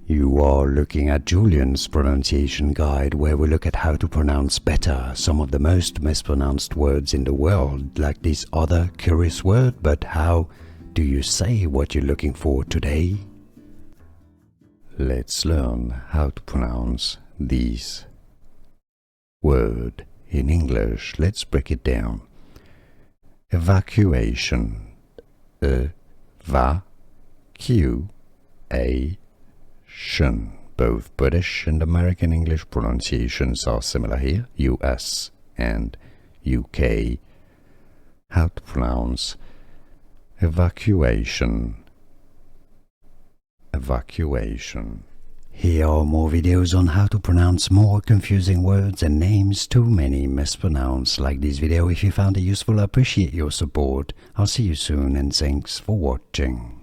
You are looking at Julian's pronunciation guide, where we look at how to pronounce better some of the most mispronounced words in the world, like this other curious word. But how do you say what you're looking for today? Let's learn how to pronounce this word in English. Let's break it down. Evacuation. E-va-q-a-tion. Both British and American English pronunciations are similar here, US and UK. How to pronounce evacuation. Evacuation. Here are more videos on how to pronounce more confusing words and names too many mispronounced. Like this video if you found it useful. I appreciate your support. I'll see you soon and thanks for watching.